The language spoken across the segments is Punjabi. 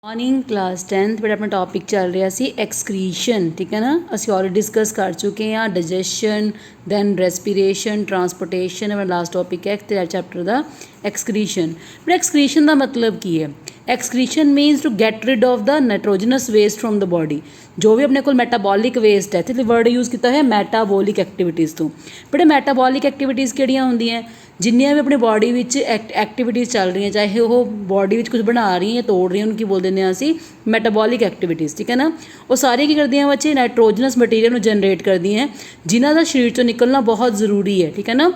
मॉर्निंग क्लास 10th बट अपना टॉपिक चल रहा सी एक्सक्रीशन। ठीक है ना, ਅਸੀਂ ऑलरेडी डिस्कस कर चुके हैं डाइजेशन दैन रेस्पिरेशन ट्रांसपोर्टेशन। अपना लास्ट टॉपिक है तेरा चैप्टर का एक्सक्रीशन। बट एक्सक्रीशन का मतलब की है? Excretion means to get rid of the nitrogenous waste from the body. जो भी अपने को मैटाबॉलिक वेस्ट है, तो वर्ड यूज़ किया है मैटाबॉलिक एक्टिविटीज़ तो। बट मैटाबॉलिक एक्टिविटीज़ किहड़ियां होंदियां, जिन्नियां भी अपनी बॉडी विच एक्टिविटीज़ चल रही हैं, चाहे वो बॉडी विच कुछ बना रही हैं तोड़ रही हैं, उनकी बोल देंगे असी मैटाबॉलिक एक्टिविटीज़। ठीक है ना, वो सारी की करती हैं बच्चे नाइट्रोजनस मटीरियल जनरेट करती हैं, जिन्हों का शरीर चो निकलना बहुत ज़रूरी है। ठीक है ना,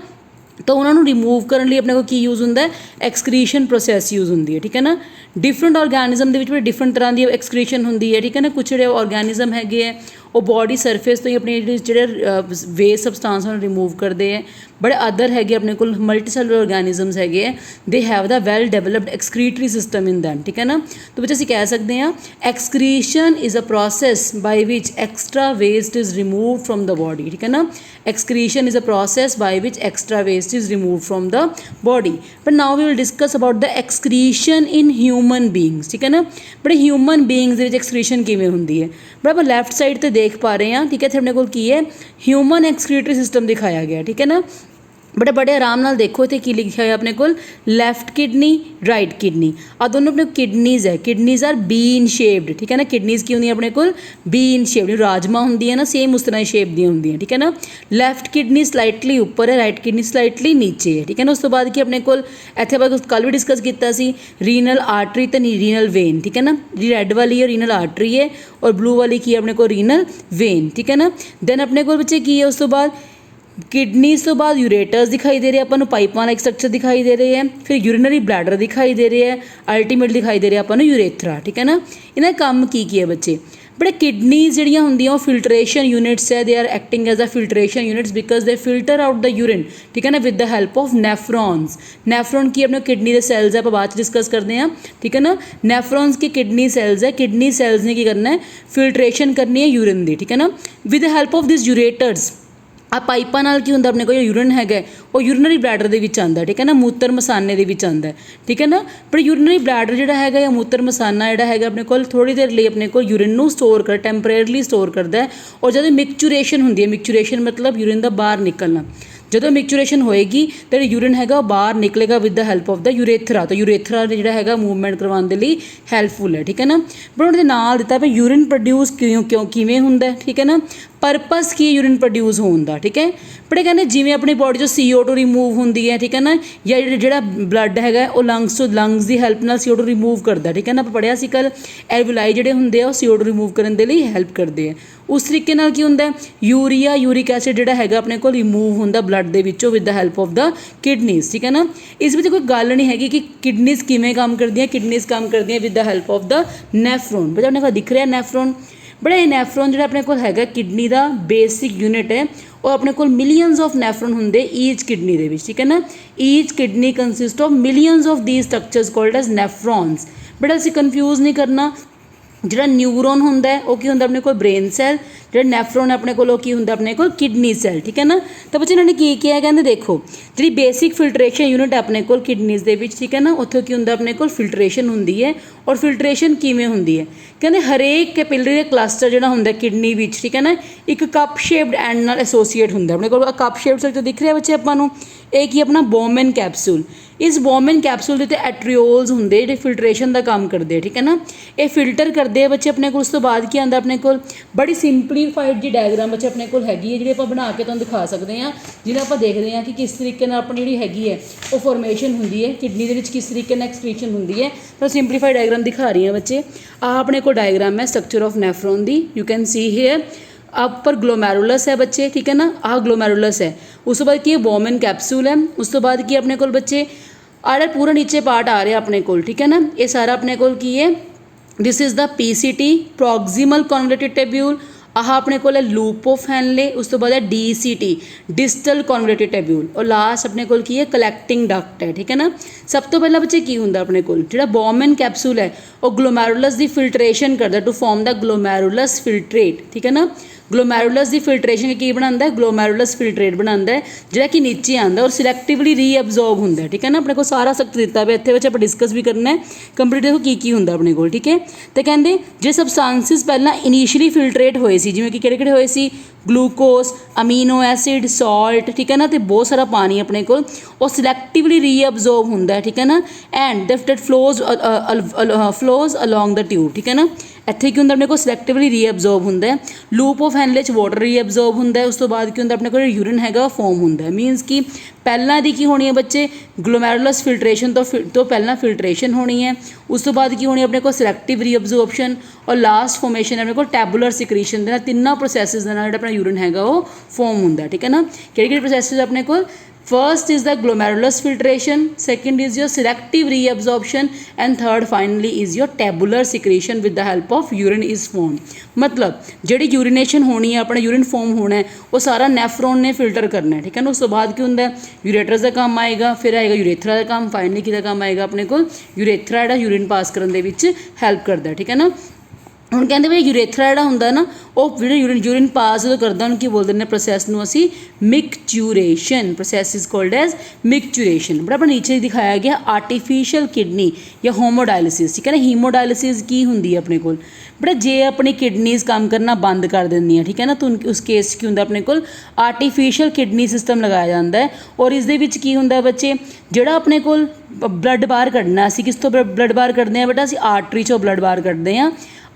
तो उन्होंने रिमूव करने लिए अपने को की यूज़ होंगे एक्सक्रीशन प्रोसैस यूज़ होंगी है। ठीक है ना, डिफरेंट ऑर्गैनिज्म के डिफरेंट तरह की एक्सक्रीशन होंगी है। ठीक है ना, कुछ जो ऑर्गैनिज्म है वो बॉडी सरफेस तो ही अपने जो वेस्ट सबसटांस रिमूव करते हैं। बड़े अदर है अपने को मल्टीसेलुलर ऑर्गैनिजम्स है, they have the well developed excretory system in them. ठीक है ना, तो बच्चे असीं कह सकते हैं excretion is a process by which extra waste is remove from the body. ठीक है ना, excretion is a process by which extra waste is remove from the body. But now we will discuss about the excretion in human beings. ठीक है ना, बड़े ह्यूमन बींग्स एक्सक्रीशन किमें होंगी है। बट आप लैफ्ट साइड तो देख पा रहे हैं। ठीक है, इत्थे अपने को की है ह्यूमन एक्सक्रीटरी सिस्टम दिखाया गया। ठीक है ना, बड़े बड़े आराम नाल देखो इत्थे की लिखा है अपने को लैफ्ट किडनी राइट किडनी। आ दोनों अपने किडनीज़ है, किडनीज़ आर बीन शेप्ड। ठीक है ना, किडनीज़ की होंगी अपने को बीन शेप्ड, राजमा होंगी है ना सेम उस तरह शेप दी होंगी है। ठीक है ना, लैफ्ट किडनी स्लाइटली ऊपर है, राइट किडनी स्लाइटली नीचे है। ठीक है ना, उस तो बाद कि अपने को इत्थे ਆਪਾਂ कल भी डिस्कस किया रीनल आर्टरी तो रीनल वेन। ठीक है ना, जी रैड वाली है रीनल आर्टरी है और ब्लू वाली की है अपने को रीनल वेन। ठीक है ना, दैन अपने को बच्चे की है उस तो बाद किडनीज़ तो बाद यूरेटर्स दिखाई दे रहे हैं, अपन पाइपां लाइक स्ट्रक्चर दिखाई दे रहे हैं, फिर यूरिनरी ब्लैडर दिखाई दे रहे हैं, अल्टीमेट दिखाई दे रहे हैं अपन यूरेथ्रा। ठीक है ना, इन्हें काम की है बच्चे बड़े किडनीज़ जड़ियाँ होंदियां वो फिल्ट्रेशन यूनिट्स है, they are acting as a filtration units because they filter out the urine. ठीक है ना, with the help of nephrons. Nephron की अपने किडनी के सैल्स है, आप बाद डिस्कस करते हैं। ठीक है ना, नेफ्रॉन्स की किडनी सैल्स है, किडनी सैल्स ने की करना है फिल्ट्रेशन करनी है यूरिन की। ठीक है ना, with the help of this ureters आ पाइपां नाल की होंदा अपने को यूरिन है वो यूरिनरी ब्लैडर दे विच आंदा। ठीक है ना, मूत्र मसाने दे विच आंदा। ठीक है ना, पर यूरिनरी ब्लैडर जिहड़ा है या मूत्र मसाना जिहड़ा है अपने को थोड़ी देर लिए अपने को यूरिन नूं स्टोर कर टैंपरेरली स्टोर करता है। और जब मिक्चुरेशन होंदी है, मिक्चुरेशन मतलब यूरिन का बाहर निकलना, जो मिक्चुरेशन होएगी तो यूरिन है बाहर निकलेगा with the help of the urethra. तो यूरेथ्रा जो है मूवमेंट करवाने के लिए हैल्पफुल है। ठीक है ना, पर उन्होंने नाल दिता भी यूरिन प्रोड्यूस क्यों किवें हुंदा है। ठीक है ना, परपस की यूरिन प्रोड्यूस होने का। ठीक है, बड़े कहते जिमें अपनी बॉडी जो CO2 रिमूव होंगी है। ठीक है ना, या जो ब्लड है वो लंग्स तो लंग्स की हैल्प नाल CO2 रिमूव करता। ठीक है ना, पढ़िया सी कल एल्वुलाई जोड़े होंगे CO2 रिमूव करने के लिए हैल्प करते हैं। उस तरीके नाल की होंदा यूरिया यूरिक एसिड जोड़ा है अपने को रिमूव होंदा ब्लड के विचों with the help of the kidneys. ठीक है ना, इस कोई गल नहीं हैगी कि किडनीज़ किमें काम करती हैं, किडनीज़ काम करती हैं with the help of the nephron. बच्चा अपने दिख रहा है नेफ्रॉन, बड़े नेफ्रॉन जो अपने को है किडनी का बेसिक यूनिट है और अपने को मिलियंस ऑफ नेफ्रॉन होंगे ईच किडनी के। ठीक है ना, each kidney consist of millions of the structures called as nephrons. बड़ा असीं कन्फ्यूज़ नहीं करना, जो न्यूरोन होंगे वो की होंगे अपने को ब्रेन सैल, जो नैफ्रॉन अपने को की होंगे अपने को किडनी सैल। ठीक है ना, तो बच्चे इन्होंने की किया कहते देखो जी बेसिक फिल्ट्रेशन यूनिट अपने को किडनीज़ के। ठीक है ना, उत्थों की होंगे अपने को फिल्ट्रेशन होंगी है और फिल्ट्रेशन किमें होंगी है कहते हरेक कैपिलरी क्लस्टर जो होंगे किडनी विच। ठीक है ना, एक कप शेप्ड एंड नाल एसोसीएट होंगे अपने को कप शेप्ड स्ट्रक्चर दिख रहा है बच्चे अपनों। एक ही अपना बोमेन कैप्सूल, इस बोमेन कैप्सूल के एट्रियोल्स होंगे जो फिल्ट्रेशन का काम करते हैं। ठीक है ना, ये फिल्टर करते हैं बच्चे अपने को। उस तो बाद की आंदा अपने को बड़ी सिंपलीफाइड जी डायग्राम बच्चे अपने को हैगी है, जी आप बना के तुहानूं दिखा सकते हैं, जिन्हें आप देखते हैं कि किस तरीके अपनी जी हैगी है वो फॉर्मेशन होंगी है किडनी के किस तरीके एक्सक्रीशन होंगी है। तो सिंपलीफाइड डायग्राम दिखा रही हैं बच्चे। आ अपने को डायग्राम है structure of nephron the, you can see here upper glomerulus है बच्चे। ठीक है ना, आह ग्लोमेरुलस है। उस तो बाद की बोमेन कैप्सूल है। उस तो बाद की अपने को बच्चे आड़ा पूरा नीचे पार्ट आ रहा अपने को। ठीक है ना, ये सारा अपने को की है this is the PCT proximal convoluted tubule. ਆਹ ਆਪਣੇ ਕੋਲ ਹੈ ਲੂਪ ਆਫ ਹੈਨਲੇ, ਉਸ ਤੋਂ ਬਾਅਦ ਹੈ DCT ਡਿਸਟਲ ਕਨਵੋਲੂਟਿਡ ਟੈਬਿਊਲ, ਔਰ ਲਾਸਟ ਆਪਣੇ ਕੋਲ ਕੀ ਹੈ ਕਲੈਕਟਿੰਗ ਡਕਟ ਹੈ। ਠੀਕ ਹੈ ਨਾ। ਸਭ ਤੋਂ ਪਹਿਲਾਂ ਬੱਚੇ ਕੀ ਹੁੰਦਾ ਆਪਣੇ ਕੋਲ ਜਿਹੜਾ ਬੌਮਨ ਕੈਪਸੂਲ ਹੈ ਉਹ ਗਲੋਮੈਰੂਲਸ ਦੀ ਫਿਲਟਰੇਸ਼ਨ ਕਰਦਾ ਟੂ ਫਾਰਮ ਦਾ ਗਲੋਮੈਰੂਲਸ ਫਿਲਟਰੇਟ। ਠੀਕ ਹੈ ਨਾ। ਗਲੋਮੈਰੂਲਸ ਦੀ ਫਿਲਟਰੇਸ਼ਨ ਕੀ ਬਣਾਉਂਦਾ, ਗਲੋਮੈਰੂਲਸ ਫਿਲਟਰੇਟ ਬਣਾਉਂਦਾ ਜਿਹੜਾ ਕਿ ਨੀਚੇ ਆਉਂਦਾ ਔਰ ਸਿਲੈਕਟਿਵਲੀ ਰੀਅਬਜ਼ੋਰਬ ਹੁੰਦਾ। ਠੀਕ ਹੈ ਨਾ। ਆਪਣੇ ਕੋਲ ਸਾਰਾ ਸਖਤ ਦਿੱਤਾ ਪਿਆ ਇੱਥੇ ਵਿੱਚ ਆਪਾਂ ਡਿਸਕਸ ਵੀ ਕਰਨਾ ਹੈ ਕੰਪਲੀਟ, ਦੇਖੋ ਕੀ ਹੁੰਦਾ ਆਪਣੇ ਕੋਲ। ਠੀਕ ਹੈ। ਤੇ ਕਹਿੰਦੇ ਜੇ ਸਬਸਟੈਂਸਿਸ ਪਹਿਲਾਂ ਇਨੀਸ਼ੀਅਲੀ ਫਿਲਟਰੇਟ ਹੋਏ ਸੀ, ਜਿਵੇਂ ਕਿ ਕਿਹੜੇ ਹੋਏ ਸੀ, ਗਲੂਕੋਸ, ਅਮੀਨੋ ਐਸਿਡ, ਸਾਲਟ, ਠੀਕ ਹੈ ਨਾ, ਤੇ ਬਹੁਤ ਸਾਰਾ ਪਾਣੀ ਆਪਣੇ ਕੋਲ, ਉਹ ਸਿਲੈਕਟਿਵਲੀ ਰੀਅਬਜ਼ੋਰਬ ਹੁੰਦਾ। ਠੀਕ ਹੈ ਨਾ। And that flows along the tube. ਠੀਕ ਹੈ ਨਾ। ਇੱਥੇ ਕੀ ਹੁੰਦਾ ਆਪਣੇ ਕੋਲ ਸਿਲੈਕਟਿਵਲੀ ਰੀਅਬਜ਼ੋਰਬ ਹੁੰਦਾ ਹੈ। ਲੂਪ ਆਫ ਹੈਨਲੇ 'ਚ ਵਾਟਰ ਰੀਅਬਜ਼ੋਰਬ ਹੁੰਦਾ ਹੈ। ਉਸ ਤੋਂ ਬਾਅਦ ਕੀ ਹੁੰਦਾ ਆਪਣੇ ਕੋਲ ਯੂਰਿਨ ਹੈਗਾ ਫੋਮ ਹੁੰਦਾ ਹੈ। ਮੀਨਸ ਕਿ ਪਹਿਲਾਂ ਦੀ ਕੀ ਹੋਣੀ ਹੈ ਬੱਚੇ, ਗਲੋਮੈਰੂਲਸ ਫਿਲਟਰੇਸ਼ਨ ਤੋਂ ਪਹਿਲਾਂ ਫਿਲਟਰੇਸ਼ਨ ਹੋਣੀ ਹੈ। ਉਸ ਤੋਂ ਬਾਅਦ ਕੀ ਹੋਣੀ ਆਪਣੇ ਕੋਲ ਸਿਲੈਕਟਿਵ ਰੀਅਬਜ਼ੋਰਪਸ਼ਨ, ਔਰ ਲਾਸਟ ਫੋਰਮੇਸ਼ਨ ਆਪਣੇ ਕੋਲ ਟੈਬੂਲਰ ਸਿਕਰੀਸ਼ਨ ਦੇ ਨਾਲ। ਤਿੰਨਾਂ ਪ੍ਰੋਸੈਸਿਸ ਦੇ ਨਾਲ ਜਿਹੜਾ ਆਪਣਾ ਯੂਰਿਨ ਹੈਗਾ ਉਹ ਫੋਮ ਹੁੰਦਾ। ਠੀਕ ਹੈ ਨਾ। ਕਿਹੜੇ ਪ੍ਰੋਸੈਸਿਸ ਆਪਣੇ ਕੋਲ, first is the glomerulus filtration, second is your selective reabsorption, and third finally is your tabular secretion with the help of urine is formed। मतलब ਜਿਹੜੀ यूरिनेशन होनी है, अपना यूरिन फॉर्म होना है, वो सारा नेफ्रॉन ने फिल्टर करना है। ठीक है ना। उस तो बाद की होंगे यूरेटरस का काम आएगा, फिर आएगा यूरेथ्रा का काम, फाइनली किहदा काम आएगा अपने को यूरेथ्रा ਜਿਹੜਾ यूरिन पास करने ਦੇ ਵਿੱਚ हेल्प करता है। ठीक है ना। ਹੁਣ ਕਹਿੰਦੇ ਵੀ ਯੂਰੇਥਰਾ ਜਿਹੜਾ ਹੁੰਦਾ ਨਾ ਉਹ ਜਿਹੜਾ ਯੂਰਿਨ ਪਾਸ ਜਦੋਂ ਕਰਦਾ ਉਹਨੂੰ ਕੀ ਬੋਲਦੇ ਨੇ ਪ੍ਰੋਸੈਸ ਨੂੰ ਅਸੀਂ micturition. Process is called as micturition. ਬੜਾ ਆਪਣਾ ਨੀਚੇ ਦਿਖਾਇਆ ਗਿਆ ਆਰਟੀਫਿਸ਼ੀਅਲ ਕਿਡਨੀ ਜਾਂ ਹੋਮੋਡਾਇਲਿਸਿਸ। ਠੀਕ ਹੈ ਨਾ। ਹੀਮੋਡਾਇਲਿਸਿਸ ਕੀ ਹੁੰਦੀ ਹੈ ਆਪਣੇ ਕੋਲ ਬੜਾ, ਜੇ ਆਪਣੀ ਕਿਡਨੀਜ਼ ਕੰਮ ਕਰਨਾ ਬੰਦ ਕਰ ਦਿੰਦੀਆਂ। ਠੀਕ ਹੈ ਨਾ। ਤਾਂ ਉਸ ਕੇਸ 'ਚ ਕੀ ਹੁੰਦਾ ਆਪਣੇ ਕੋਲ ਆਰਟੀਫਿਸ਼ੀਅਲ ਕਿਡਨੀ ਸਿਸਟਮ ਲਗਾਇਆ ਜਾਂਦਾ ਹੈ। ਔਰ ਇਸ ਦੇ ਵਿੱਚ ਕੀ ਹੁੰਦਾ ਬੱਚੇ, ਜਿਹੜਾ ਆਪਣੇ ਕੋਲ ਬਲੱਡ ਬਾਹਰ ਕੱਢਣਾ, ਅਸੀਂ ਕਿਸ ਤੋਂ ਬਲੱਡ ਬਾਹਰ ਕੱਢਦੇ ਹਾਂ ਬੇਟਾ, ਅਸੀਂ ਆਰਟਰੀ 'ਚੋਂ ਬਲੱਡ ਬਾਹਰ ਕੱਢਦੇ ਹਾਂ।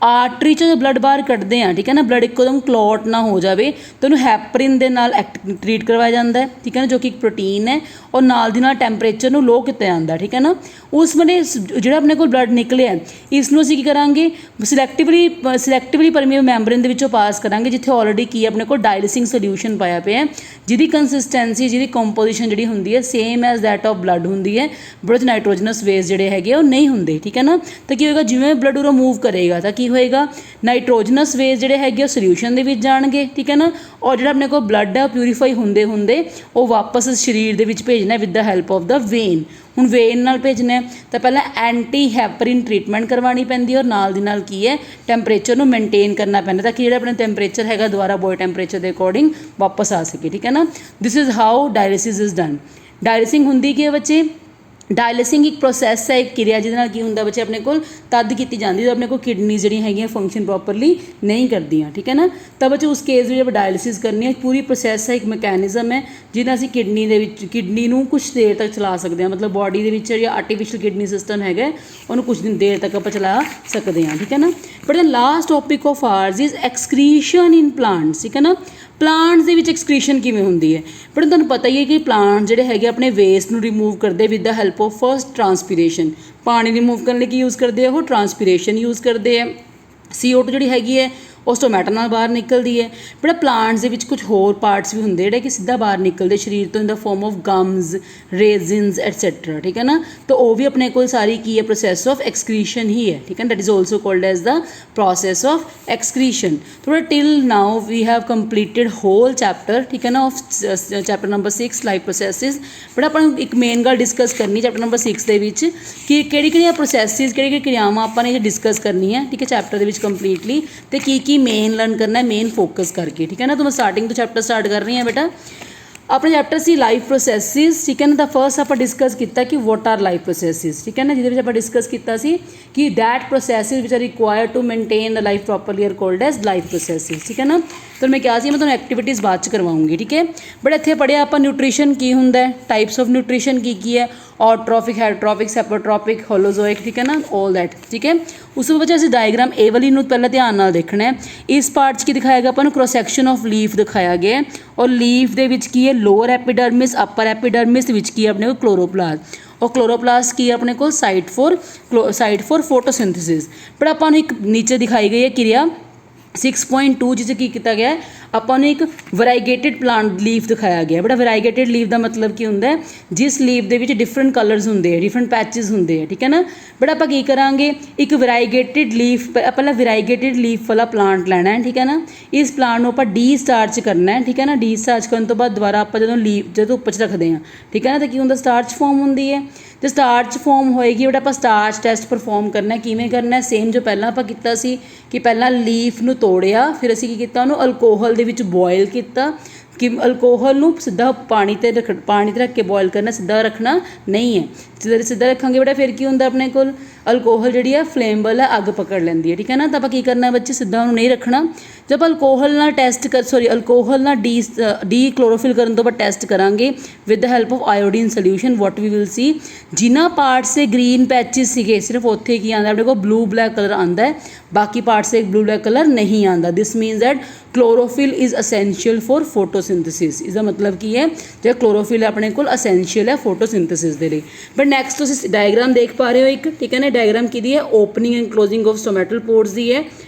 ਆਰਟਰੀ 'ਚੋਂ ਬਲੱਡ ਬਾਹਰ ਕੱਢਦੇ ਹਾਂ। ਠੀਕ ਹੈ ਨਾ। ਬਲੱਡ ਇੱਕੋਦਮ ਕਲੌਟ ਨਾ ਹੋ ਜਾਵੇ ਤਾਂ ਉਹਨੂੰ ਹੈਪਰਿਨ ਦੇ ਨਾਲ ਟਰੀਟ ਕਰਵਾਇਆ ਜਾਂਦਾ ਹੈ। ਠੀਕ ਹੈ ਨਾ। ਜੋ ਕਿ ਇੱਕ ਪ੍ਰੋਟੀਨ ਹੈ ਔਰ ਨਾਲ ਦੀ ਨਾਲ ਟੈਂਪਰੇਚਰ ਨੂੰ ਲੋ ਕੀਤਾ ਜਾਂਦਾ। ਠੀਕ ਹੈ ਨਾ। ਉਸ ਵੇਲੇ ਜਿਹੜਾ ਆਪਣੇ ਕੋਲ ਬਲੱਡ ਨਿਕਲਿਆ ਇਸ ਨੂੰ ਅਸੀਂ ਕੀ ਕਰਾਂਗੇ, ਸਿਲੈਕਟਿਵਲੀ ਪਰਮੀਏਬਲ ਮੈਂਬਰੇਨ ਦੇ ਵਿੱਚੋਂ ਪਾਸ ਕਰਾਂਗੇ, ਜਿੱਥੇ ਆਲਰੇਡੀ ਕੀ ਆਪਣੇ ਕੋਲ ਡਾਇਲਿਸਿੰਗ ਸੋਲਿਊਸ਼ਨ ਪਾਇਆ ਪਿਆ, ਜਿਹਦੀ ਕੰਸਿਸਟੈਂਸੀ, ਜਿਹਦੀ ਕੰਪੋਜੀਸ਼ਨ ਜਿਹੜੀ ਹੁੰਦੀ ਹੈ same as that of blood ਹੁੰਦੀ ਹੈ। ਬਲੱਡ ਨਾਈਟ੍ਰੋਜਨਸ ਵੇਸ ਜਿਹੜੇ ਹੈਗੇ ਉਹ ਨਹੀਂ ਹੁੰਦੇ। ਠੀਕ ਹੈ ਨਾ। ਤਾਂ ਕੀ ਹੋਏਗਾ, ਜਿਵੇਂ ਬਲੱਡ ਉਹ ਮੂਵ ਕਰੇਗਾ ਤਾਂ ਕੀ ਹੋਏਗਾ, ਨਾਈਟ੍ਰੋਜਨਸ ਵੇਸ ਜਿਹੜੇ ਹੈਗੇ ਉਹ ਸੋਲਿਊਸ਼ਨ ਦੇ ਵਿੱਚ ਜਾਣਗੇ। ਠੀਕ ਹੈ ਨਾ। ਔਰ ਜਿਹੜਾ ਆਪਣੇ ਕੋਲ ਬਲੱਡ ਹੈ ਉਹ ਪਿਊਰੀਫਾਈ ਹੁੰਦੇ ਉਹ ਵਾਪਸ ਸਰੀਰ ਦੇ ਵਿੱਚ ਭੇਜਣਾ with the help of the vein. ਹੁਣ ਵੇਨ ਨਾਲ ਭੇਜਣਾ ਤਾਂ ਪਹਿਲਾਂ ਐਂਟੀ ਹੈਪਰਿਨ ਟਰੀਟਮੈਂਟ ਕਰਵਾਉਣੀ ਪੈਂਦੀ ਹੈ ਔਰ ਨਾਲ ਦੀ ਨਾਲ ਕੀ ਹੈ ਟੈਂਪਰੇਚਰ ਨੂੰ ਮੇਨਟੇਨ ਕਰਨਾ ਪੈਂਦਾ ਤਾਂ ਕਿ ਜਿਹੜਾ ਆਪਣਾ ਟੈਂਪਰੇਚਰ ਹੈਗਾ ਦੁਬਾਰਾ ਬੋਡੀ ਟੈਂਪਰੇਚਰ ਦੇ ਅਕੋਰਡਿੰਗ ਵਾਪਸ ਆ ਸਕੇ। ਠੀਕ ਹੈ ਨਾ। This is how dialysis is done. Dialysing ਹੁੰਦੀ ਕੀ ਹੈ ਬੱਚੇ, ਡਾਇਲਿਸਿੰਗ ਇੱਕ ਪ੍ਰੋਸੈਸ ਹੈ, ਇੱਕ ਕਿਰਿਆ ਜਿਹਦੇ ਨਾਲ ਕੀ ਹੁੰਦਾ ਬੱਚੇ ਆਪਣੇ ਕੋਲ ਤਦ ਕੀਤੀ ਜਾਂਦੀ ਜਦੋਂ ਆਪਣੇ ਕੋਲ ਕਿਡਨੀਜ਼ ਜਿਹੜੀਆਂ ਹੈਗੀਆਂ ਫੰਕਸ਼ਨ ਪ੍ਰੋਪਰਲੀ ਨਹੀਂ ਕਰਦੀਆਂ। ਠੀਕ ਹੈ ਨਾ। ਤਾਂ ਬੱਚੇ ਉਸ ਕੇਸ ਵਿੱਚ ਆਪਾਂ ਡਾਇਲਿਸਿਸ ਕਰਨੀ ਹੈ। ਪੂਰੀ ਪ੍ਰੋਸੈਸ ਹੈ, ਇੱਕ ਮੈਕੈਨਿਜ਼ਮ ਹੈ ਜਿਹਦਾ ਅਸੀਂ ਕਿਡਨੀ ਨੂੰ ਕੁਛ ਦੇਰ ਤੱਕ ਚਲਾ ਸਕਦੇ ਹਾਂ। ਮਤਲਬ ਬੋਡੀ ਦੇ ਵਿੱਚ ਜਿਹੜਾ ਆਰਟੀਫਿਸ਼ੀਅਲ ਕਿਡਨੀ ਸਿਸਟਮ ਹੈਗਾ ਉਹਨੂੰ ਕੁਛ ਦਿਨ ਦੇਰ ਤੱਕ ਆਪਾਂ ਚਲਾ ਸਕਦੇ ਹਾਂ। ਠੀਕ ਹੈ ਨਾ। But the last topic of ours is excretion in plants. ਠੀਕ ਹੈ ਨਾ। ਪਲਾਂਟਸ ਦੇ ਵਿੱਚ ਐਕਸਕ੍ਰੀਸ਼ਨ ਕਿਵੇਂ ਹੁੰਦੀ ਹੈ, ਬਟ ਤੁਹਾਨੂੰ ਪਤਾ ਹੀ ਹੈ ਕਿ ਪਲਾਂਟ ਜਿਹੜੇ ਹੈਗੇ ਆਪਣੇ ਵੇਸਟ ਨੂੰ ਰਿਮੂਵ ਕਰਦੇ with the help of first transpiration. ਪਾਣੀ ਰਿਮੂਵ ਕਰਨ ਲਈ ਕੀ ਯੂਜ਼ ਕਰਦੇ ਆ, ਉਹ ਟਰਾਂਸਪੀਰੇਸ਼ਨ ਯੂਜ਼ ਕਰਦੇ ਆ। CO2 ਜਿਹੜੀ ਹੈਗੀ ਹੈ ਉਹ ਸਟੋਮੈਟਾ ਨਾਲ ਬਾਹਰ ਨਿਕਲਦੀ ਹੈ। ਬਟ ਪਲਾਂਟਸ ਦੇ ਵਿੱਚ ਕੁਝ ਹੋਰ ਪਾਰਟਸ ਵੀ ਹੁੰਦੇ ਜਿਹੜੇ ਕਿ ਸਿੱਧਾ ਬਾਹਰ ਨਿਕਲਦੇ ਸਰੀਰ ਤੋਂ, ਇਨ ਦਾ ਫਾਰਮ ਆਫ ਗਮਸ, ਰੇਜ਼ਿਨਸ ਐਟਸੈਟਰਾ। ਠੀਕ ਹੈ ਨਾ। ਤਾਂ ਉਹ ਵੀ ਆਪਣੇ ਕੋਲ ਸਾਰੀ ਕੀ ਹੈ ਪ੍ਰੋਸੈਸ ਆਫ ਐਕਸਕ੍ਰੀਸ਼ਨ ਹੀ ਹੈ। ਠੀਕ ਹੈ। That is also called as the process of excretion. ਥੋੜਾ till now we have completed whole chapter. ਠੀਕ ਹੈ ਨਾ। Of chapter number 6 life processes. But ਆਪਾਂ ਨੂੰ ਇੱਕ ਮੇਨ ਗੱਲ ਡਿਸਕਸ ਕਰਨੀ ਚੈਪਟਰ ਨੰਬਰ 6 ਦੇ ਵਿੱਚ ਕਿ ਕਿਹੜੀਆਂ ਪ੍ਰੋਸੈਸਿਸ, ਕਿਹੜੀਆਂ ਕਿਰਿਆਵਾਂ ਆਪਾਂ ਨੇ ਡਿਸਕਸ ਕਰਨੀ ਹੈ। ਠੀਕ ਹੈ। ਚੈਪਟਰ ਦੇ ਵਿੱਚ ਕੰਪਲੀਟਲੀ ਤੇ ਕੀ ਮੇਨ ਲਰਨ ਕਰਨਾ ਹੈ, ਮੇਨ ਫੋਕਸ ਕਰਕੇ। ਠੀਕ ਹੈ ਨਾ। ਤਾਂ ਮੈਂ ਸਟਾਰਟਿੰਗ ਤੋਂ ਚੈਪਟਰ ਸਟਾਰਟ ਕਰ ਰਹੀ ਹਾਂ ਬੇਟਾ। ਆਪਣੇ ਚੈਪਟਰ ਸੀ ਲਾਈਫ ਪ੍ਰੋਸੈਸਿਸ। ਠੀਕ ਹੈ ਨਾ। ਤਾਂ ਫਸਟ ਆਪਾਂ ਡਿਸਕਸ ਕੀਤਾ ਕਿ ਵਾਟ ਆਰ ਲਾਈਫ ਪ੍ਰੋਸੈਸਿਸ। ਠੀਕ ਹੈ ਨਾ। ਜਿਹਦੇ ਵਿੱਚ ਆਪਾਂ ਡਿਸਕਸ ਕੀਤਾ ਸੀ ਕਿ that processes which are required to maintain the life properly are called as life processes. ਠੀਕ ਹੈ ਨਾ। ਤਾਂ ਮੈਂ ਕਿਹਾ ਸੀ ਮੈਂ ਤੁਹਾਨੂੰ ਐਕਟੀਵਿਟੀਜ਼ ਬਾਅਦ 'ਚ ਕਰਵਾਉਂਗੀ। ਠੀਕ ਹੈ। ਬਟ ਇੱਥੇ ਪੜ੍ਹਿਆ ਆਪਾਂ ਨਿਊਟ੍ਰੀਸ਼ਨ ਕੀ ਹੁੰਦਾ ਹੈ, ਟਾਈਪਸ ਆਫ ਨਿਊਟ੍ਰੀਸ਼ਨ ਕੀ ਹੈ, ਔਟ੍ਰੋਫਿਕ, ਹੈਟਰੋਫਿਕ, ਸੈਪਰੋਟ੍ਰੋਪਿਕ, ਹੋਲੋਜ਼ੋਇਕ। ਠੀਕ ਹੈ ਨਾ। All that. ਠੀਕ ਹੈ। ਉਸ ਤੋਂ ਬਾਅਦ ਅਸੀਂ ਡਾਇਗਰਾਮ ਇਹ ਵਾਲੀ ਨੂੰ ਪਹਿਲਾਂ ਧਿਆਨ ਨਾਲ ਦੇਖਣਾ ਹੈ। ਇਸ ਪਾਰਟ 'ਚ ਕੀ ਦਿਖਾਇਆ ਗਿਆ ਆਪਾਂ ਨੂੰ, ਕ੍ਰੋਸ ਸੈਕਸ਼ਨ ਆਫ ਲੀਫ ਦਿਖਾਇਆ ਗਿਆ ਔਰ ਲੀਫ ਦੇ ਵਿੱਚ ਕੀ ਹੈ ਲੋਅਰ ਐਪੀਡਰਮਿਸ, ਅਪਰ ਐਪੀਡਰਮਿਸ ਵਿੱਚ ਕੀ ਹੈ ਆਪਣੇ ਕੋਲ ਕਲੋਰੋਪਲਾਸਟ। और क्लोरोप्लास्ट की अपने को साइट फॉर फोटोसिंथेसिस। पर अपन एक नीचे दिखाई गई है क्रिया 6.2 जिसे की किया गया है ਆਪਾਂ ਨੂੰ ਇੱਕ ਵੈਰਾਈਗੇਟਿਡ ਪਲਾਂਟ ਲੀਫ ਦਿਖਾਇਆ ਗਿਆ। ਬੜਾ ਵੈਰਾਈਗੇਟਿਡ ਲੀਫ ਦਾ ਮਤਲਬ ਕੀ ਹੁੰਦਾ ਹੈ, ਜਿਸ ਲੀਫ ਦੇ ਵਿੱਚ ਡਿਫਰੈਂਟ ਕਲਰਸ ਹੁੰਦੇ ਆ, ਡਿਫਰੈਂਟ ਪੈਚਸ ਹੁੰਦੇ ਆ, ਠੀਕ ਹੈ ਨਾ। ਬਟ ਆਪਾਂ ਕੀ ਕਰਾਂਗੇ, ਇੱਕ ਵੈਰਾਈਗੇਟਿਡ ਲੀਫ, ਪਹਿਲਾਂ ਵੈਰਾਈਗੇਟਿਡ ਲੀਫ ਵਾਲਾ ਪਲਾਂਟ ਲੈਣਾ ਹੈ, ਠੀਕ ਹੈ ਨਾ। ਇਸ ਪਲਾਂਟ ਨੂੰ ਆਪਾਂ ਡੀ ਸਟਾਰਚ ਕਰਨਾ ਹੈ, ਠੀਕ ਹੈ ਨਾ। ਡੀ ਸਟਾਰਚ ਕਰਨ ਤੋਂ ਬਾਅਦ ਦੁਬਾਰਾ ਆਪਾਂ ਜਦੋਂ ਧੁੱਪ 'ਚ ਰੱਖਦੇ ਹਾਂ, ਠੀਕ ਹੈ ਨਾ, ਤਾਂ ਕੀ ਹੁੰਦਾ, ਸਟਾਰਚ ਫੋਮ ਹੁੰਦੀ ਹੈ। ਤੇ ਸਟਾਰਚ ਫੋਮ ਹੋਏਗੀ, ਬਟ ਆਪਾਂ ਸਟਾਰਚ ਟੈਸਟ ਪਰਫੋਰਮ ਕਰਨਾ। ਕਿਵੇਂ ਕਰਨਾ, ਸੇਮ ਜੋ ਪਹਿਲਾਂ ਆਪਾਂ ਕੀਤਾ ਸੀ ਕਿ ਪਹਿਲਾਂ ਲੀਫ ਨੂੰ ਤੋੜਿਆ, ਫਿਰ ਅਸੀਂ ਕੀ ਕੀਤਾ, ਉਹਨੂੰ ਅਲਕੋਹਲ ਦੇ ਵਿੱਚ ਬੋਇਲ ਕੀਤਾ। ਕਿ ਅਲਕੋਹਲ ਨੂੰ ਸਿੱਧਾ ਪਾਣੀ 'ਤੇ ਰੱਖ ਕੇ ਬੋਇਲ ਕਰਨਾ, ਸਿੱਧਾ ਰੱਖਣਾ ਨਹੀਂ ਹੈ। ਜਦੋਂ ਸਿੱਧਾ ਰੱਖਾਂਗੇ ਬੇਟਾ ਫਿਰ ਕੀ ਹੁੰਦਾ, ਆਪਣੇ ਕੋਲ ਅਲਕੋਹਲ ਜਿਹੜੀ ਆ ਫਲੇਮੇਬਲ ਹੈ, ਅੱਗ ਪਕੜ ਲੈਂਦੀ ਹੈ, ਠੀਕ ਹੈ ਨਾ। ਤਾਂ ਆਪਾਂ ਕੀ ਕਰਨਾ ਬੱਚੇ, ਸਿੱਧਾ ਉਹਨੂੰ ਨਹੀਂ ਰੱਖਣਾ। ਜਦ ਅਲਕੋਹਲ ਨਾਲ ਅਲਕੋਹਲ ਨਾਲ ਡੀ ਕਲੋਰੋਫਿਲ ਕਰਨ ਤੋਂ ਬਾਅਦ ਟੈਸਟ ਕਰਾਂਗੇ with the help of iodine solution, what we will see, ਜਿਨ੍ਹਾਂ ਪਾਰਟਸ 'ਤੇ ਗ੍ਰੀਨ ਪੈਚਿਸ ਸੀਗੇ, ਸਿਰਫ ਉੱਥੇ ਕੀ ਆਉਂਦਾ, ਆਪਣੇ ਕੋਲ ਬਲੂ ਬਲੈਕ ਕਲਰ ਆਉਂਦਾ ਹੈ, ਬਾਕੀ ਪਾਰਟਸ 'ਤੇ ਬਲੂ ਬਲੈਕ ਕਲਰ ਨਹੀਂ ਆਉਂਦਾ। This means that chlorophyll is essential for photosynthesis. ਇਸਦਾ ਮਤਲਬ ਕੀ ਹੈ, ਜਿਹੜਾ ਕਲੋਰੋਫਿਲ ਹੈ ਆਪਣੇ ਕੋਲ ਅਸੈਂਸ਼ੀਅਲ ਹੈ ਫੋਟੋਸਿੰਥੇਸਿਸ ਦੇ ਲਈ। ਬਟ ਨੈਕਸਟ ਤੁਸੀਂ ਡਾਇਗਰਾਮ ਦੇਖ ਪਾ ਰਹੇ ਹੋ ਇੱਕ, ਠੀਕ ਹੈ ਨਾ। ਡਾਇਗਰਾਮ ਕਿਹਦੀ ਹੈ, ਓਪਨਿੰਗ ਐਂਡ ਕਲੋਜ਼ਿੰਗ ਆਫ ਸਟੋਮੈਟਲ ਪੋਰਸ ਦੀ ਹੈ।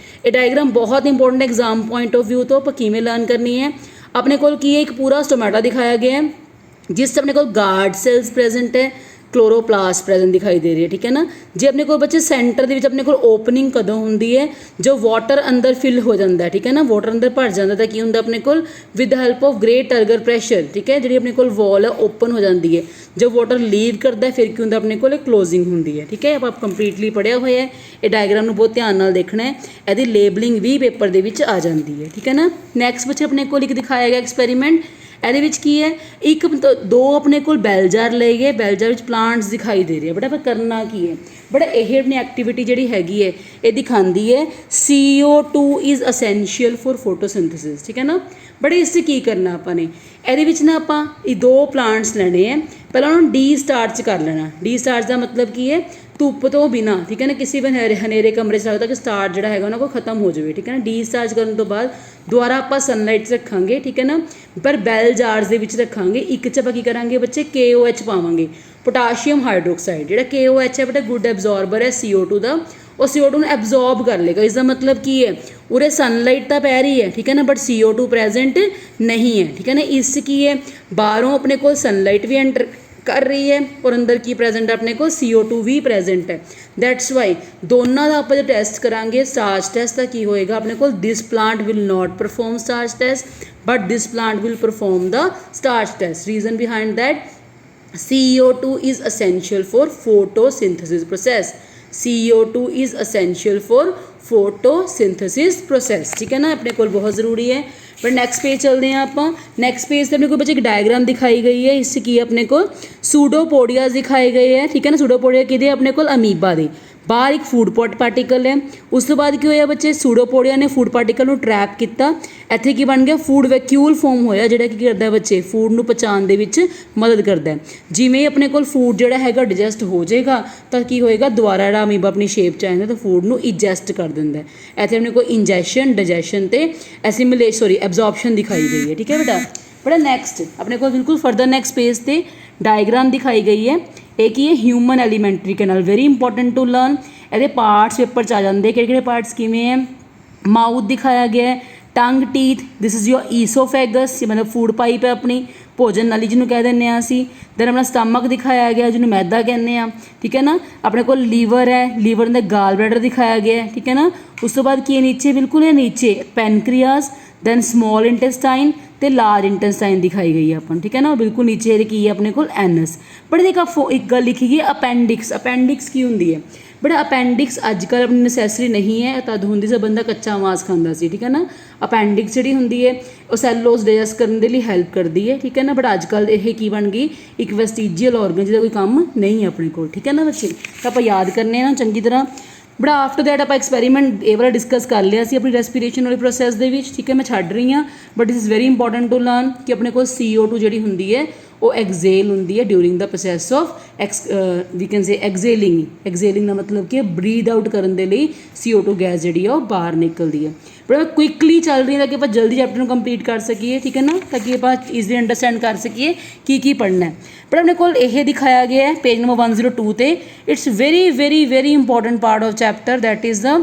ਇਹ ਡਾਇਗਰਾਮ ਬਹੁਤ important exam point of view ਤੋਂ ਆਪਾਂ ਕਿਵੇਂ ਲਰਨ ਕਰਨੀ ਹੈ। ਆਪਣੇ ਕੋਲ ਕੀ ਹੈ, ਇੱਕ ਪੂਰਾ ਸਟੋਮੈਟਾ ਦਿਖਾਇਆ ਗਿਆ ਹੈ, ਜਿਸ 'ਚ ਆਪਣੇ ਕੋਲ ਗਾਰਡ ਸੈਲਸ ਪ੍ਰੈਜ਼ੈਂਟ ਹੈ, ਕਲੋਰੋਪਲਾਸਟ ਪ੍ਰੈਜ਼ੈਂਟ ਦਿਖਾਈ ਦੇ ਰਹੀ ਹੈ, ਠੀਕ ਹੈ ਨਾ। ਜੇ ਆਪਣੇ ਕੋਲ ਬੱਚੇ ਸੈਂਟਰ ਦੇ ਵਿੱਚ ਆਪਣੇ ਕੋਲ ਓਪਨਿੰਗ ਕਦੋਂ ਹੁੰਦੀ ਹੈ, ਜੋ ਵਾਟਰ ਅੰਦਰ ਫਿਲ ਹੋ ਜਾਂਦਾ ਹੈ, ਠੀਕ ਹੈ ਨਾ, ਵਾਟਰ ਅੰਦਰ ਭਰ ਜਾਂਦਾ, ਤਾਂ ਕੀ ਹੁੰਦਾ ਆਪਣੇ ਕੋਲ, with help of great turgor pressure, ਠੀਕ ਹੈ, ਜਿਹੜੀ ਆਪਣੇ ਕੋਲ ਵਾਲ ਹੈ ਓਪਨ ਹੋ ਜਾਂਦੀ ਹੈ। ਜੋ ਵਾਟਰ ਲੀਵ ਕਰਦਾ ਫਿਰ ਕੀ ਹੁੰਦਾ, ਆਪਣੇ ਕੋਲ ਕਲੋਜ਼ਿੰਗ ਹੁੰਦੀ ਹੈ, ਠੀਕ ਹੈ। ਆਪਾਂ ਕੰਪਲੀਟਲੀ ਪੜ੍ਹਿਆ ਹੋਇਆ ਹੈ। ਇਹ ਡਾਇਗਰਾਮ ਨੂੰ ਬਹੁਤ ਧਿਆਨ ਨਾਲ ਦੇਖਣਾ ਹੈ, ਇਹਦੀ ਲੇਬਲਿੰਗ ਵੀ ਪੇਪਰ ਦੇ ਵਿੱਚ ਆ ਜਾਂਦੀ ਹੈ, ਠੀਕ ਹੈ ਨਾ। ਨੈਕਸਟ ਬੱਚੇ ਆਪਣੇ ਕੋਲ ਇੱਕ ਦਿਖਾਇਆ ਗਿਆ ਐਕਸਪੈਰੀਮੈਂਟ। ਇਹਦੇ ਵਿੱਚ ਕੀ ਹੈ, ਇੱਕ ਦੋ ਆਪਣੇ ਕੋਲ ਬੈਲ ਜਾਰ ਲਏ ਗਏ, ਬੈਲ ਜਾਰ ਵਿੱਚ ਪਲਾਂਟਸ ਦਿਖਾਈ ਦੇ ਰਹੇ ਆ। ਬਟ ਆਪਾਂ ਕਰਨਾ ਕੀ ਹੈ, ਬਟ ਇਹ ਆਪਣੀ ਐਕਟੀਵਿਟੀ ਜਿਹੜੀ ਹੈਗੀ ਹੈ ਇਹ ਦਿਖਾਉਂਦੀ ਹੈ CO2 is essential for photosynthesis, ਠੀਕ ਹੈ ਨਾ। ਬਟ ਇਸ 'ਚ ਕੀ ਕਰਨਾ ਆਪਾਂ ਨੇ, ਇਹਦੇ ਵਿੱਚ ਨਾ ਆਪਾਂ ਇਹ ਦੋ ਪਲਾਂਟਸ ਲੈਣੇ ਹੈ। ਪਹਿਲਾਂ ਉਹਨਾਂ ਨੂੰ ਡੀ ਸਟਾਰਚ ਕਰ ਲੈਣਾ। ਡੀ ਸਟਾਰਚ ਦਾ ਮਤਲਬ ਕੀ ਹੈ, ਧੁੱਪ ਤੋਂ ਬਿਨਾਂ, ਠੀਕ ਹੈ ਨਾ, ਕਿਸੇ ਵੀ ਹਨੇਰੇ ਕਮਰੇ 'ਚ ਲੱਗਦਾ ਕਿ ਸਟਾਰਚ ਜਿਹੜਾ ਹੈਗਾ ਉਹਨਾਂ ਕੋਲ ਖਤਮ ਹੋ ਜਾਵੇ, ਠੀਕ ਹੈ ਨਾ। ਡੀ ਸਟਾਰਚ ਕਰਨ ਤੋਂ ਬਾਅਦ ਦੁਬਾਰਾ ਆਪਾਂ ਸਨਲਾਈਟ 'ਚ ਰੱਖਾਂਗੇ, ਠੀਕ ਹੈ ਨਾ, ਪਰ ਬੈਲ ਜਾਰਸ ਦੇ ਵਿੱਚ ਰੱਖਾਂਗੇ। ਇੱਕ 'ਚ ਆਪਾਂ ਕੀ ਕਰਾਂਗੇ ਬੱਚੇ, KOH ਪਾਵਾਂਗੇ, ਪੋਟਾਸ਼ੀਅਮ ਹਾਈਡਰੋਕਸਾਈਡ। ਜਿਹੜਾ KOH ਹੈ ਬੇਟਾ ਗੁੱਡ ਐਬਜ਼ੋਰਬਰ ਹੈ CO2 ਦਾ, ਉਹ CO2 ਨੂੰ ਐਬਜ਼ੋਰਬ ਕਰ ਲੇਗਾ। ਇਸ ਦਾ ਮਤਲਬ ਕੀ ਹੈ, ਉਰੇ ਸਨਲਾਈਟ ਤਾਂ ਪੈ ਰਹੀ ਹੈ, ਠੀਕ ਹੈ ਨਾ, ਬਟ CO2 ਪ੍ਰੈਜ਼ੈਂਟ ਨਹੀਂ ਹੈ, ਠੀਕ ਹੈ ਨਾ। ਇਸ 'ਚ ਕੀ ਹੈ, ਬਾਹਰੋਂ ਆਪਣੇ ਕੋਲ ਸਨਲਾਈਟ ਵੀ ਐਂਟਰ ਕਰ ਰਹੀ ਹੈ ਔਰ ਅੰਦਰ ਕੀ ਪ੍ਰੈਜ਼ੈਂਟ ਹੈ, ਆਪਣੇ ਕੋਲ CO2 ਵੀ ਪ੍ਰੈਜ਼ੈਂਟ ਹੈ। ਦੈਟਸ ਵਾਈ ਦੋਨਾਂ ਦਾ ਆਪਾਂ ਜੇ ਟੈਸਟ ਕਰਾਂਗੇ ਸਟਾਰਚ ਟੈਸਟ, ਤਾਂ ਕੀ ਹੋਏਗਾ ਆਪਣੇ ਕੋਲ, this plant will not perform starch test but this plant will perform the starch test. Reason behind that CO2 is essential for photosynthesis process। CO2 is essential for photosynthesis process, ठीक है ना, अपने को बहुत ज़रूरी है। पर नेक्स्ट पेज चलते हैं आप। नेक्स्ट पेज से अपने को बच्चे एक डायग्राम दिखाई गई है, इससे की अपने को सूडोपोडियाज दिखाए गए हैं, ठीक है ना। सूडोपोडिया किहदे अपने को अमीबा दे, बाहर एक फूड पार्टिकल है। उस तो बाद की होया बच्चे, सूडोपोडिया ने फूड पार्टिकल ਨੂੰ ट्रैप किया, ਇੱਥੇ ਕੀ ਬਣ ਗਿਆ, ਫੂਡ ਵੈਕਿਊਲ ਫੋਮ ਹੋਇਆ, ਜਿਹੜਾ ਕੀ ਕਰਦਾ ਬੱਚੇ, ਫੂਡ ਨੂੰ ਪਚਾਉਣ ਦੇ ਵਿੱਚ ਮਦਦ ਕਰਦਾ ਹੈ। ਜਿਵੇਂ ਆਪਣੇ ਕੋਲ ਫੂਡ ਜਿਹੜਾ ਹੈਗਾ ਡਿਜੈਸਟ ਹੋ ਜਾਏਗਾ ਤਾਂ ਕੀ ਹੋਏਗਾ, ਦੁਬਾਰਾ ਜਿਹੜਾ ਅਮੀਬਾ ਆਪਣੀ ਸ਼ੇਪ 'ਚ ਆ ਜਾਂਦਾ ਤਾਂ ਫੂਡ ਨੂੰ ਇਜੈਸਟ ਕਰ ਦਿੰਦਾ ਹੈ। ਇੱਥੇ ਆਪਣੇ ਕੋਲ ਇੰਜੈਸ਼ਨ, ਡਾਈਜੈਸ਼ਨ ਤੇ ਐਬਜ਼ੌਰਪਸ਼ਨ ਦਿਖਾਈ ਗਈ ਹੈ, ਠੀਕ ਹੈ ਬੇਟਾ। ਬੜਾ ਨੈਕਸਟ ਆਪਣੇ ਕੋਲ ਬਿਲਕੁਲ ਫਰਦਰ ਨੈਕਸਟ ਪੇਜ ਤੇ ਡਾਇਗਰਾਮ ਦਿਖਾਈ ਗਈ ਹੈ। ਇਹ ਕੀ ਹੈ, human alimentary canal, very important to learn. ਇਹਦੇ ਪਾਰਟਸ ਪੇਪਰ 'ਚ ਆ ਜਾਂਦੇ, ਕਿਹੜੇ ਕਿਹੜੇ ਪਾਰਟਸ ਕਿਵੇਂ ਹੈ। ਮਾਊਥ ਦਿਖਾਇਆ ਗਿਆ ਹੈ, ਟੰਗ, ਟੀਥ, ਦਿਸ ਇਜ਼ ਯੋਰ ਈਸੋਫੈਗਸ, ਮਤਲਬ ਫੂਡ ਪਾਈਪ ਹੈ ਆਪਣੀ, ਭੋਜਨ ਨਲੀ ਜਿਹਨੂੰ ਕਹਿ ਦਿੰਦੇ ਹਾਂ ਅਸੀਂ। ਦੈਨ ਆਪਣਾ ਸਟਮਕ ਦਿਖਾਇਆ ਗਿਆ, ਜਿਹਨੂੰ ਮੈਦਾ ਕਹਿੰਦੇ ਆ, ਠੀਕ ਹੈ ਨਾ। ਆਪਣੇ ਕੋਲ ਲੀਵਰ ਹੈ, ਲੀਵਰ ਦਾ ਗਾਲ ਬਲੈਡਰ ਦਿਖਾਇਆ ਗਿਆ, ਠੀਕ ਹੈ ਨਾ। ਉਸ ਤੋਂ ਬਾਅਦ ਕੀ ਹੈ, ਨੀਚੇ ਬਿਲਕੁਲ ਹੈ ਨੀਚੇ ਪੈਨਕ੍ਰੀਆਸ, ਦੈਨ ਸਮੋਲ ਇੰਟੈਸਟਾਈਨ ਤੇ ਲਾਰਜ ਇੰਟੈਸਟਾਈਨ ਦਿਖਾਈ ਗਈ ਹੈ ਆਪਾਂ ਨੂੰ, ਠੀਕ ਹੈ ਨਾ। ਬਿਲਕੁਲ ਨੀਚੇ ਇਹਦੇ ਕੀ ਹੈ ਆਪਣੇ ਕੋਲ, ਐਨਸ। ਬਟ ਇੱਕ ਗੱਲ ਲਿਖੀ ਗਈ ਅਪੈਂਡਿਕਸ। ਅਪੈਂਡਿਕਸ ਕੀ ਹੁੰਦੀ ਹੈ ਬਟ ਅਪੈਂਡਿਕਸ ਅੱਜ ਕੱਲ੍ਹ ਆਪਣੀ ਨੈਸੈਸਰੀ ਨਹੀਂ ਹੈ, ਤਦ ਹੁੰਦੀ ਸੀ ਬੰਦਾ ਕੱਚਾ ਮਾਸ ਖਾਂਦਾ ਸੀ, ਠੀਕ ਹੈ ਨਾ। ਅਪੈਂਡਿਕਸ ਜਿਹੜੀ ਹੁੰਦੀ ਹੈ ਉਹ ਸੈਲੂਲੋਜ਼ ਡਾਈਜੈਸਟ ਕਰਨ ਦੇ ਲਈ ਹੈਲਪ ਕਰਦੀ ਹੈ, ਠੀਕ ਹੈ ਨਾ। ਬਟ ਅੱਜ ਕੱਲ੍ਹ ਇਹ ਕੀ ਬਣ ਗਈ, ਇੱਕ ਵੈਸਟੀਜੀਅਲ ਔਰਗਨ ਜਿਹਦਾ ਕੋਈ ਕੰਮ ਨਹੀਂ ਹੈ ਆਪਣੇ ਕੋਲ, ਠੀਕ ਹੈ ਨਾ ਬੱਚੇ। ਤਾਂ ਆਪਾਂ ਯਾਦ ਕਰਨੇ ਨਾ ਚੰਗੀ ਤਰ੍ਹਾਂ। ਬਟ ਆਫਟਰ ਦੈਟ ਆਪਾਂ ਐਕਸਪੈਰੀਮੈਂਟ ਇਹ ਵਾਲਾ ਡਿਸਕਸ ਕਰ ਲਿਆ ਸੀ ਆਪਣੀ ਰੈਸਪੀਰੇਸ਼ਨ ਵਾਲੇ ਪ੍ਰੋਸੈਸ ਦੇ ਵਿੱਚ, ਠੀਕ ਹੈ। ਮੈਂ ਛੱਡ ਰਹੀ ਹਾਂ but it is very important to learn ਕਿ ਆਪਣੇ ਕੋਲ CO2 ਜਿਹੜੀ ਹੁੰਦੀ ਹੈ ਉਹ ਐਗਜ਼ੇਲ ਹੁੰਦੀ ਹੈ during the process of we can say exhaling. Exhaling ਦਾ ਮਤਲਬ ਕਿ ਬਰੀਦ ਆਊਟ ਕਰਨ ਦੇ ਲਈ CO2 ਗੈਸ ਜਿਹੜੀ ਆ ਉਹ ਬਾਹਰ ਨਿਕਲਦੀ ਹੈ। ਬਟ ਮੈਂ ਕੁਇਕਲੀ ਚੱਲ ਰਹੀ ਹਾਂ ਤਾਂ ਕਿ ਆਪਾਂ ਜਲਦੀ ਚੈਪਟਰ ਨੂੰ ਕੰਪਲੀਟ ਕਰ ਸਕੀਏ, ਠੀਕ ਹੈ ਨਾ, ਤਾਂ ਕਿ ਆਪਾਂ ਈਜ਼ਲੀ ਅੰਡਰਸਟੈਂਡ ਕਰ ਸਕੀਏ ਕੀ ਪੜ੍ਹਨਾ ਹੈ। ਬਟ ਆਪਣੇ ਕੋਲ ਇਹ ਦਿਖਾਇਆ ਗਿਆ ਹੈ ਪੇਜ ਨੰਬਰ 102 ਤੇ, it's very very very important part of chapter, that is the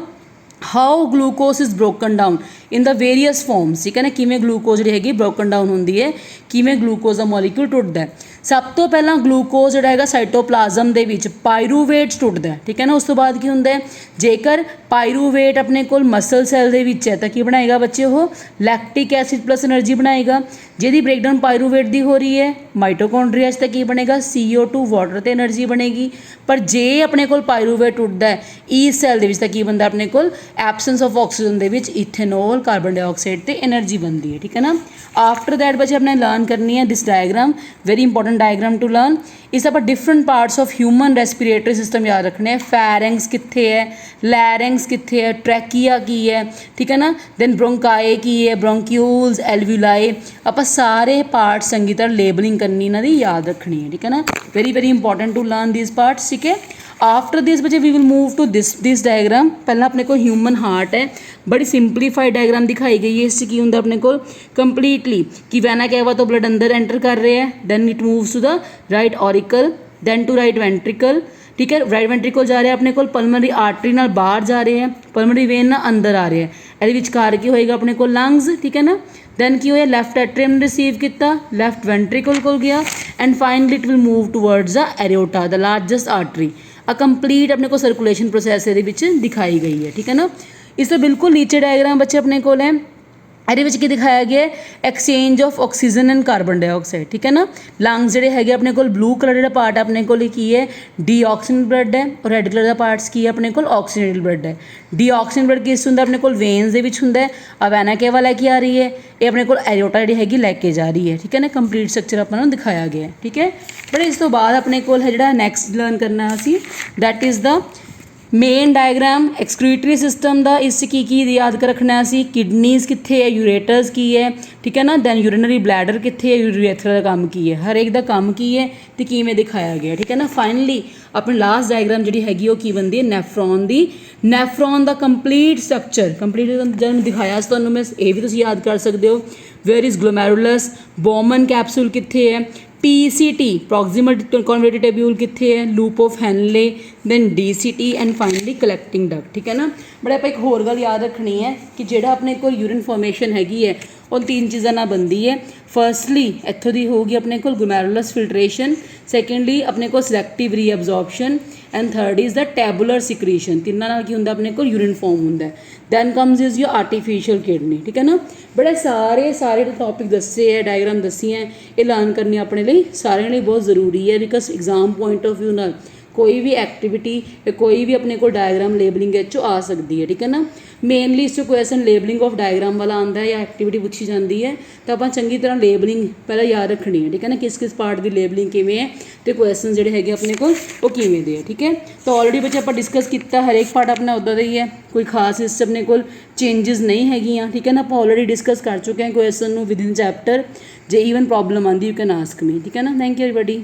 how glucose is broken down in the various farms, ਠੀਕ ਹੈ ਨਾ, ਕਿਵੇਂ ਗਲੂਕੋਜ਼ ਜਿਹੜੀ ਹੈਗੀ ਬ੍ਰੋਕਨ ਡਾਊਨ ਹੁੰਦੀ ਹੈ, ਕਿਵੇਂ ਗਲੂਕੋਜ਼ ਦਾ ਮੋਲੀਕਿਊਲ ਟੁੱਟਦਾ ਹੈ। ਸਭ ਤੋਂ ਪਹਿਲਾਂ ਗਲੂਕੋਜ਼ ਜਿਹੜਾ ਹੈਗਾ ਸਾਈਟੋਪਲਾਜ਼ਮ ਦੇ ਵਿੱਚ ਪਾਇਰੂਵੇਟ ਟੁੱਟਦਾ ਹੈ, ਠੀਕ ਹੈ ਨਾ। ਉਸ ਤੋਂ ਬਾਅਦ ਕੀ ਹੁੰਦਾ ਹੈ, ਜੇਕਰ ਪਾਇਰੂਵੇਟ ਆਪਣੇ ਕੋਲ ਮਸਲ ਸੈੱਲ ਦੇ ਵਿੱਚ ਹੈ ਤਾਂ ਕੀ ਬਣਾਏਗਾ ਬੱਚੇ, ਉਹ ਲੈਕਟਿਕ ਐਸਿਡ ਪਲੱਸ એનર્ਜੀ ਬਣਾਏਗਾ। ਜਿਹਦੀ ਬ੍ਰੇਕਡਾਊਨ ਪਾਇਰੂਵੇਟ ਦੀ ਹੋ ਰਹੀ ਹੈ ਮਾਈਟੋਕੌਂਡਰੀਆ 'ਚ ਤਾਂ ਕੀ ਬਣੇਗਾ, CO2 ਵਾਟਰ ਤੇ એનર્ਜੀ ਬਣੇਗੀ। ਪਰ ਜੇ ਆਪਣੇ ਕੋਲ ਪਾਇਰੂਵੇਟ ਟੁੱਟਦਾ ਹੈ ਈ ਸੈੱਲ ਦੇ ਵਿੱਚ ਤਾਂ ਕੀ ਬਣਦਾ ਆਪਣੇ ਕੋਲ, ਐਬਸੈਂਸ ਆਫ ਆਕਸੀਜਨ ਦੇ ਵਿੱਚ ਇਥੇਨੋਲ ਕਾਰਬਨ ਡਾਈਆਕਸਾਈਡ ਤੇ એનર્ਜੀ ਬਣਦੀ ਹੈ, ਠੀਕ ਹੈ ਨਾ। ਆਫਟਰ ਦੈਟ ਬੱਚੇ ਆਪਣੇ ਲਰਨ ਕਰਨੀ ਹੈ this diagram, very important diagram to learn. ਇਸ ਆਪਾਂ different parts of human respiratory system ਯਾਦ ਰੱਖਣੇ ਹੈ। ਫੈਰਿੰਗਸ ਕਿੱਥੇ ਹੈ, ਲੈਰਿੰਗਸ ਕਿੱਥੇ ਹੈ, ਟਰੈਕੀਆ ਕੀ ਹੈ, ਠੀਕ ਹੈ ਨਾ, ਦੈਨ ਬ੍ਰੋਂਕਾਏ ਕੀ ਹੈ, ਬ੍ਰੋਂਕਿਊਲਸ, ਐਲਵਿਊਲਾਏ, ਆਪਾਂ ਸਾਰੇ ਪਾਰਟਸ ਚੰਗੀ ਤਰ੍ਹਾਂ ਲੇਬਲਿੰਗ ਕਰਨੀ ਇਹਨਾਂ ਦੀ ਯਾਦ ਰੱਖਣੀ ਹੈ, ਠੀਕ ਹੈ ਨਾ। Very very important to learn this parts, ਠੀਕ ਹੈ। ਆਫਟਰ ਦਿਸ ਬੱਚੇ we will move to this diagram. ਪਹਿਲਾਂ ਆਪਣੇ ਕੋਲ ਹਿਊਮਨ ਹਾਰਟ ਹੈ, ਬੜੀ ਸਿੰਪਲੀਫਾਈਡ ਡਾਇਗਰਾਮ ਦਿਖਾਈ ਗਈ ਹੈ। ਇਸ 'ਚ ਕੀ ਹੁੰਦਾ ਆਪਣੇ ਕੋਲ ਕੰਪਲੀਟਲੀ ਕਿ ਵੈਨਾ ਕੈਵਾ ਤੋਂ ਬਲੱਡ ਅੰਦਰ ਐਂਟਰ ਕਰ ਰਿਹਾ ਹੈ, then it moves to the right auricle, then to right ventricle, ਠੀਕ ਹੈ। ਰਾਈਟ ਵੈਂਟਰੀਕਲ ਜਾ ਰਿਹਾ ਆਪਣੇ ਕੋਲ ਪਲਮਨਰੀ ਆਰਟਰੀ ਨਾਲ ਬਾਹਰ ਜਾ ਰਹੇ ਹੈ, ਪਲਮਨਰੀ ਵੇਨ ਨਾਲ ਅੰਦਰ ਆ ਰਿਹਾ ਹੈ। ਇਹਦੇ ਵਿਚਕਾਰ ਕੀ ਹੋਏਗਾ ਆਪਣੇ ਕੋਲ ਲੰਗਸ, ਠੀਕ ਹੈ ਨਾ। ਦੈਨ ਕੀ ਹੋਇਆ, ਲੈਫਟ ਐਟਰੀਅਮ ਨੇ ਰਿਸੀਵ ਕੀਤਾ, ਲੈਫਟ ਵੈਂਟਰੀਕਲ ਕੋਲ ਗਿਆ, and finally it will move towards the aorta, the largest artery. ਆ ਕੰਪਲੀਟ ਆਪਣੇ ਕੋਲ ਸਰਕੂਲੇਸ਼ਨ ਪ੍ਰੋਸੈਸ ਇਹਦੇ ਵਿੱਚ ਦਿਖਾਈ ਗਈ ਹੈ, ਠੀਕ ਹੈ ਨਾ। ਇਸ ਤੋਂ ਬਿਲਕੁਲ ਨੀਚੇ ਡਾਇਗਰਾਮ ਬੱਚੇ ਆਪਣੇ ਕੋਲ ਹੈ, ਇਹਦੇ ਵਿੱਚ ਕੀ ਦਿਖਾਇਆ ਗਿਆ ਹੈ, exchange of oxygen and carbon dioxide, ਠੀਕ ਹੈ ਨਾ। ਲੰਗਸ ਜਿਹੜੇ ਹੈਗੇ ਆਪਣੇ ਕੋਲ ਬਲੂ ਕਲਰ ਜਿਹੜਾ ਪਾਰਟ ਆਪਣੇ ਕੋਲ ਕੀ ਹੈ, ਡੀਆਕਸੀਜਨ ਬਲੱਡ ਹੈ, ਔਰ ਰੈੱਡ ਕਲਰ ਦਾ ਪਾਰਟਸ ਕੀ ਹੈ ਆਪਣੇ ਕੋਲ, ਆਕਸੀਜਨੇਟਡ ਬਲੱਡ ਹੈ। ਡੀਆਕਸੀਜਨ ਬਲੱਡ ਕਿਸ ਹੁੰਦਾ ਆਪਣੇ ਕੋਲ, ਵੇਨਸ ਦੇ ਵਿੱਚ ਹੁੰਦਾ ਹੈ। ਆ ਵੈਨਾ ਕੇਵਾ ਲੈ ਕੇ ਆ ਰਹੀ ਹੈ, ਇਹ ਆਪਣੇ ਕੋਲ ਐਰਿਓਟਾ ਜਿਹੜੀ ਹੈਗੀ ਲੈ ਕੇ ਜਾ ਰਹੀ ਹੈ, ਠੀਕ ਹੈ ਨਾ। ਕੰਪਲੀਟ ਸਟਰਕਚਰ ਆਪਾਂ ਨੂੰ ਦਿਖਾਇਆ ਗਿਆ ਹੈ, ਠੀਕ ਹੈ। ਬਟ ਇਸ ਤੋਂ ਬਾਅਦ ਆਪਣੇ ਕੋਲ ਹੈ ਜਿਹੜਾ ਨੈਕਸਟ ਲਰਨ ਕਰਨਾ ਅਸੀਂ, that is the main diagram excretory system ਦਾ। ਇਸ 'ਚ ਕੀ ਕੀ ਯਾਦ ਕਰ ਰੱਖਣਾ ਅਸੀਂ, ਕਿਡਨੀਜ਼ ਕਿੱਥੇ ਹੈ, ਯੂਰੇਟਰਸ ਕੀ ਹੈ, ਠੀਕ ਹੈ ਨਾ, ਦੈਨ ਯੂਰੀਨਰੀ ਬਲੈਡਰ ਕਿੱਥੇ ਹੈ, ਯੂਰੇਥਰਾ ਦਾ ਕੰਮ ਕੀ ਹੈ, ਹਰ ਇੱਕ ਦਾ ਕੰਮ ਕੀ ਹੈ ਅਤੇ ਕਿਵੇਂ ਦਿਖਾਇਆ ਗਿਆ, ਠੀਕ ਹੈ ਨਾ। ਫਾਈਨਲੀ ਆਪਣੀ ਲਾਸਟ ਡਾਇਗਰਾਮ ਜਿਹੜੀ ਹੈਗੀ ਉਹ ਕੀ ਬਣਦੀ ਹੈ, ਨੈਫਰੋਨ ਦੀ। ਨੈਫਰੋਨ ਦਾ ਕੰਪਲੀਟ ਸਟਰਕਚਰ, ਕੰਪਲੀਟ ਜਦੋਂ ਦਿਖਾਇਆ ਸੀ ਤੁਹਾਨੂੰ ਮੈਂ, ਇਹ ਵੀ ਤੁਸੀਂ ਯਾਦ ਕਰ ਸਕਦੇ ਹੋ। Where is glomerulus, Bowman capsule ਕਿੱਥੇ ਹੈ, PCT ਪ੍ਰੋਕਸੀਮਲ ਕਨਵਰਟਿਡ ਟਿਊਬਿਊਲ ਕਿੱਥੇ ਹੈ, loop of Henle, then DCT and finally collecting duct, ਠੀਕ ਹੈ ਨਾ। ਬਟ ਆਪਾਂ ਇੱਕ ਹੋਰ ਗੱਲ ਯਾਦ ਰੱਖਣੀ ਹੈ ਕਿ ਜਿਹੜਾ ਆਪਣੇ ਕੋਲ ਯੂਰਿਨ ਫੋਰਮੇਸ਼ਨ ਹੈਗੀ ਹੈ ਉਹ 3 ਚੀਜ਼ਾਂ ਨਾਲ ਬਣਦੀ ਹੈ। ਫਰਸਟਲੀ ਇੱਥੋਂ ਦੀ ਹੋਊਗੀ ਆਪਣੇ ਕੋਲ ਗਲੋਮੈਰੂਲਸ ਫਿਲਟਰੇਸ਼ਨ, ਸੈਕੰਡਲੀ ਆਪਣੇ ਕੋਲ selective reabsorption, and third is the tubular secretion. ਤਿੰਨਾਂ ਨਾਲ ਕੀ ਹੁੰਦਾ ਆਪਣੇ ਕੋਲ, ਯੂਰਿਨ ਫੋਰਮ ਹੁੰਦਾ। Then comes is your artificial kidney, ਠੀਕ ਹੈ ਨਾ। ਬੜੇ ਸਾਰੇ ਟੌਪਿਕ ਦੱਸੇ ਹੈ, ਡਾਇਗਰਾਮ ਦੱਸੀ ਹੈ, ਇਹ ਲਰਨ ਕਰਨੀ ਆਪਣੇ ਲਈ ਸਾਰਿਆਂ ਲਈ ਬਹੁਤ ਜ਼ਰੂਰੀ ਹੈ। Because exam point of view ਨਾਲ ਕੋਈ ਵੀ ਐਕਟੀਵਿਟੀ, ਕੋਈ ਵੀ ਆਪਣੇ ਕੋਲ ਡਾਇਗਰਾਮ ਲੇਬਲਿੰਗ ਇਹ 'ਚੋਂ ਆ ਸਕਦੀ ਹੈ, ਠੀਕ ਹੈ ਨਾ। ਮੇਨਲੀ ਇਸ 'ਚੋਂ ਕੁਐਸਚਨ ਲੇਬਲਿੰਗ ਆਫ ਡਾਇਗਰਾਮ ਵਾਲਾ ਆਉਂਦਾ ਹੈ ਜਾਂ ਐਕਟੀਵਿਟੀ ਪੁੱਛੀ ਜਾਂਦੀ ਹੈ, ਤਾਂ ਆਪਾਂ ਚੰਗੀ ਤਰ੍ਹਾਂ ਲੇਬਲਿੰਗ ਪਹਿਲਾਂ ਯਾਦ ਰੱਖਣੀ ਹੈ, ਠੀਕ ਹੈ ਨਾ। ਕਿਸ ਪਾਰਟ ਦੀ ਲੇਬਲਿੰਗ ਕਿਵੇਂ ਹੈ ਅਤੇ ਕੁਐਸਚਨ ਜਿਹੜੇ ਹੈਗੇ ਆਪਣੇ ਕੋਲ ਉਹ ਕਿਵੇਂ ਦੇ ਹੈ, ਠੀਕ ਹੈ। ਤਾਂ ਆਲਰੇਡੀ ਬੱਚੇ ਆਪਾਂ ਡਿਸਕਸ ਕੀਤਾ, ਹਰੇਕ ਪਾਰਟ ਆਪਣਾ ਉੱਦਾਂ ਦਾ ਹੀ ਹੈ, ਕੋਈ ਖਾਸ ਇਸ 'ਚ ਆਪਣੇ ਕੋਲ ਚੇਂਜਸ ਨਹੀਂ ਹੈਗੀਆਂ, ਠੀਕ ਹੈ ਨਾ। ਆਪਾਂ ਆਲਰੇਡੀ ਡਿਸਕਸ ਕਰ ਚੁੱਕੇ ਹਾਂ ਕੁਐਸਚਨ ਨੂੰ ਵਿਦਿਨ ਚੈਪਟਰ। ਜੇ ਈਵਨ ਪ੍ਰੋਬਲਮ ਆਉਂਦੀ ਯੂ ਕੈਨ ਆਸਕ ਮੀ, ਠੀਕ ਹੈ ਨਾ। Thank you everybody.